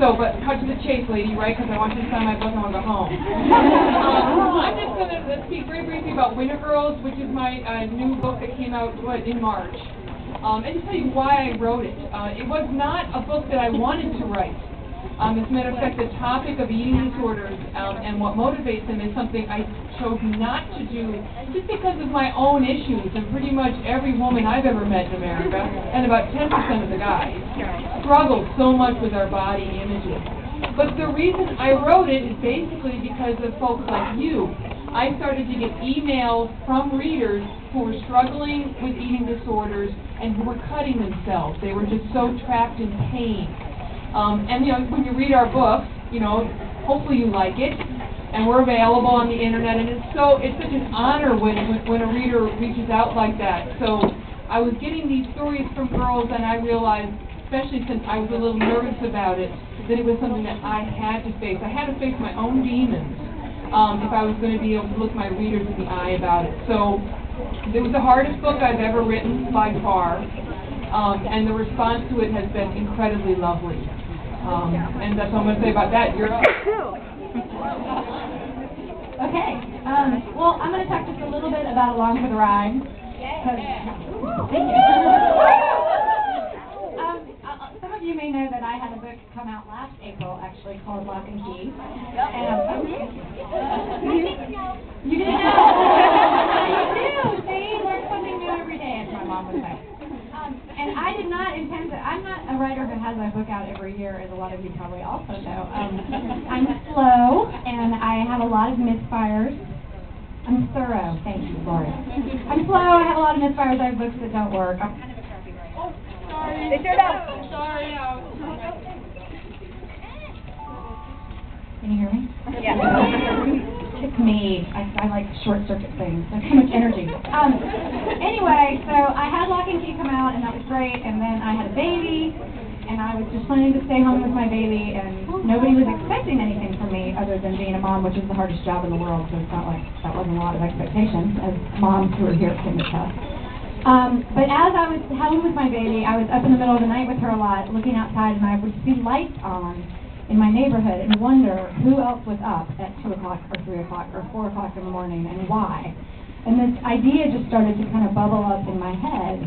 But cut to the chase, lady, right? Because I want you to sign my book and I want to go home. I'm just going to speak very briefly about Winter Girls, which is my new book that came out in March. And to tell you why I wrote it. It was not a book that I wanted to write. As a matter of fact, the topic of eating disorders and what motivates them is something I chose not to do just because of my own issues. And pretty much every woman I've ever met in America, and about 10% of the guys, struggle so much with our body images. But the reason I wrote it is basically because of folks like you. I started to get emails from readers who were struggling with eating disorders and who were cutting themselves. They were just so trapped in pain. And when you read our books, hopefully you like it, and we're available on the internet. And it's such an honor when a reader reaches out like that. So I was getting these stories from girls, and I realized, especially since I was a little nervous about it, that it was something that I had to face. I had to face my own demons if I was going to be able to look my readers in the eye about it. So it was the hardest book I've ever written by far, and the response to it has been incredibly lovely. And that's all I'm going to say about that. You're up. Okay. Well, I'm going to talk just a little bit about Along for the Ride. Thank you. Some of you may know that I had a book come out last April, actually, called Lock and Key. And you didn't know? You do. See, learn something new every day, as my mom would say. And I did not intend to, I'm not a writer who has my book out every year, as a lot of you probably also know. I'm slow, and I have a lot of misfires. I'm thorough. Thank you, Laurie. I'm slow, I have a lot of misfires, I have books that don't work. I'm kind of a crappy writer. Oh, sorry. They showed up. Sorry. Can you hear me? Yeah. It's me. I like short circuit things. There's too much energy. Anyway, so I had Lock and Key come out, and that was great. And then I had a baby, and I was just planning to stay home with my baby, and nobody was expecting anything from me other than being a mom, which is the hardest job in the world. So it's not like that wasn't a lot of expectations, as moms who are here can attest. But as I was home with my baby, I was up in the middle of the night with her a lot, looking outside, and I would see lights on in my neighborhood and wonder who else was up at 2 o'clock or 3 o'clock or 4 o'clock in the morning and why. And this idea just started to kind of bubble up in my head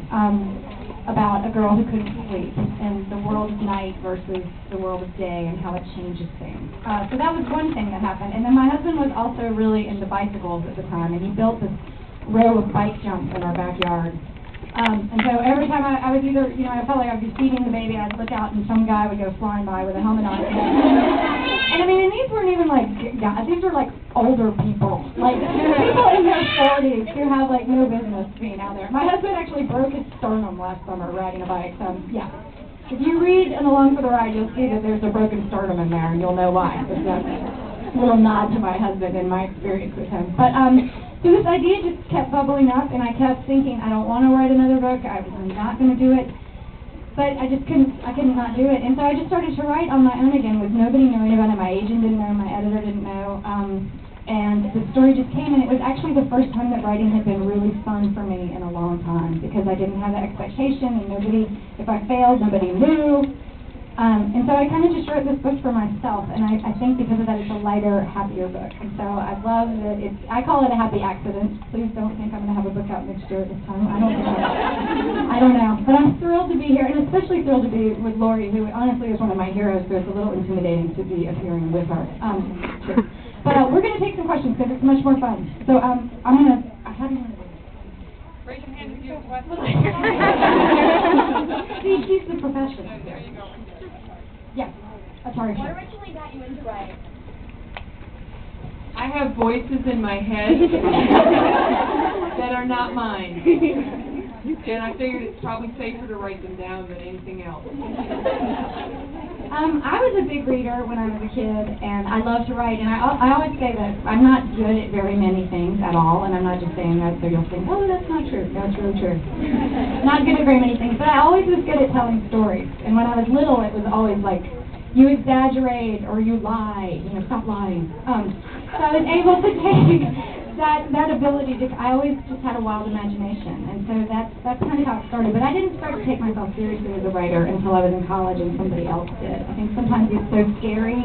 about a girl who couldn't sleep and the world of night versus the world of day and how it changes things. So that was one thing that happened. And then my husband was also really into bicycles at the time, and he built this row of bike jumps in our backyard. And so every time I was either, I felt like I would be feeding the baby, I'd look out and some guy would go flying by with a helmet on. And I mean, and these weren't even like guys, these were like older people. Like people in their 40s who have like no business being out there. My husband actually broke his sternum last summer riding a bike, so yeah. If you read and Along for the Ride, you'll see that there's a broken sternum in there, and you'll know why. It's a little nod to my husband and my experience with him. But so this idea just kept bubbling up, and I kept thinking, I don't want to write another book. I was not going to do it. But I couldn't not do it. And so I just started to write on my own again with nobody knowing about it. My agent didn't know, my editor didn't know. And the story just came, and it was actually the first time that writing had been really fun for me in a long time, because I didn't have that expectation, and if I failed, nobody knew. And so I kind of just wrote this book for myself, and I think because of that it's a lighter, happier book. And so I love that I call it a happy accident. Please don't think I'm going to have a book out next year at this time. I don't know. But I'm thrilled to be here, and especially thrilled to be with Laurie, who honestly is one of my heroes, so it's a little intimidating to be appearing with her. But we're going to take some questions because it's much more fun. So I'm going to, how do you want to do this? Raise your hand if you have a question. See, she's the professional. There you go. Yeah, sorry. What originally got you into writing? I have voices in my head that are not mine. And I figured it's probably safer to write them down than anything else. I was a big reader when I was a kid, and I love to write. And I always say that I'm not good at very many things at all, and I'm not just saying that so you'll think, oh, that's not true. That's really true. Not good at very many things, but I always was good at telling stories. And when I was little, it was always like, you exaggerate or you lie, stop lying. So I was able to take that ability to, I always just had a wild imagination, and so that's kind of how it started. But I didn't start to take myself seriously as a writer until I was in college and somebody else did. I think sometimes it's so scary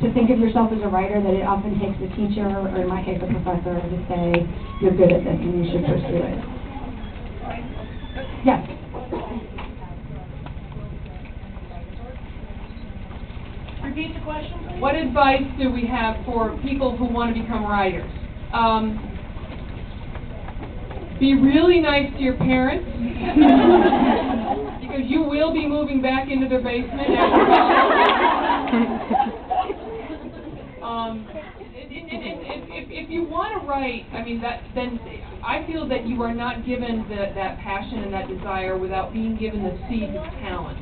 to think of yourself as a writer that it often takes a teacher, or in my case a professor, to say, you're good at this and you should pursue it. Yes? Repeat the question, please. What advice do we have for people who want to become writers? Be really nice to your parents, because you will be moving back into their basement after if you want to write, I mean, then I feel that you are not given that passion and that desire without being given the seeds of talent.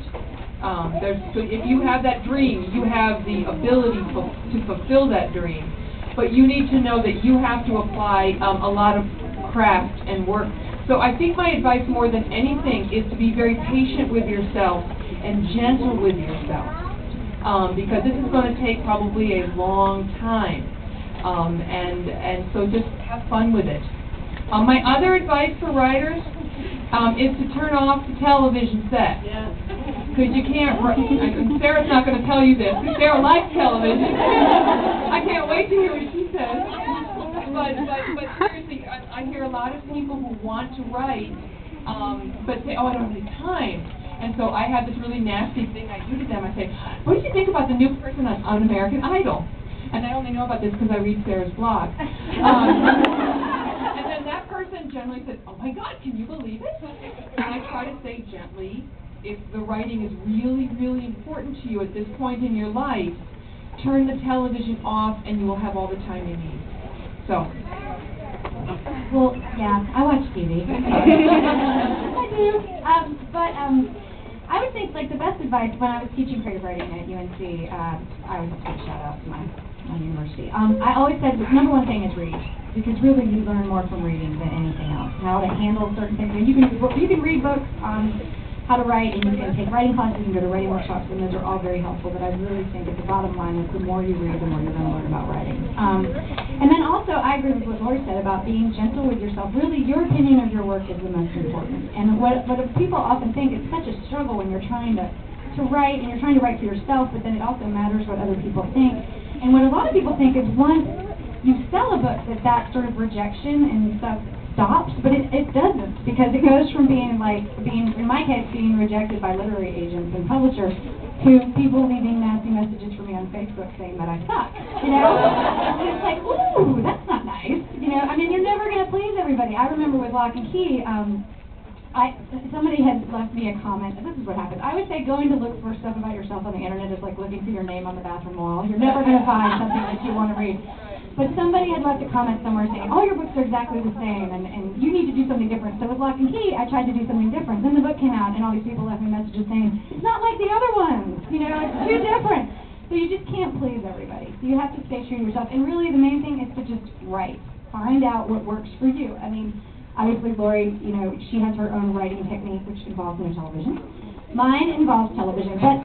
So if you have that dream, you have the ability to fulfill that dream, but you need to know that you have to apply a lot of craft and work. So I think my advice more than anything is to be very patient with yourself and gentle with yourself, because this is going to take probably a long time, and so just have fun with it. My other advice for writers is to turn off the television set. Because you can't, Sarah's not going to tell you this, because Sarah likes television. I can't wait to hear what she says. But seriously, I hear a lot of people who want to write, but say, oh, I don't have any time. And so I have this really nasty thing I do to them. I say, what did you think about the new person on American Idol? And I only know about this because I read Sarah's blog. And then that person generally says, oh my God, can you believe it? And I try to say gently, if the writing is really, really important to you at this point in your life, turn the television off and you will have all the time you need. So. Well, yeah, I watch TV. I do. But I would think, like, the best advice when I was teaching creative writing at UNC, I always give a shout out to my university. I always said the number one thing is read, because really you learn more from reading than anything else. How to handle certain things. You can read books on how to write, and you can take writing classes and go to writing workshops, and those are all very helpful. But I really think at the bottom line is the more you read, the more you're going to learn about writing. And then also, I agree with what Laurie said about being gentle with yourself. Really, your opinion of your work is the most important. And what people often think, it's such a struggle when you're trying to write, and you're trying to write for yourself, but then it also matters what other people think. And what a lot of people think is once you sell a book that sort of rejection and stuff stops, but it doesn't, because it goes from being, in my case, being rejected by literary agents and publishers to people leaving nasty messages for me on Facebook saying that I suck, you know? And it's like, ooh, that's not nice, you know? I mean, you're never going to please everybody. I remember with Lock and Key, somebody had left me a comment, and this is what happens. I would say going to look for stuff about yourself on the internet is like looking for your name on the bathroom wall. You're never going to find something that you want to read. But somebody had left a comment somewhere saying, all your books are exactly the same, and you need to do something different. So with Lock and Key, I tried to do something different. Then the book came out, and all these people left me messages saying, it's not like the other ones, you know, it's too different. So you just can't please everybody. So you have to stay true to yourself. And really the main thing is to just write. Find out what works for you. I mean, obviously Laurie, you know, she has her own writing technique, which involves no television. Mine involves television, but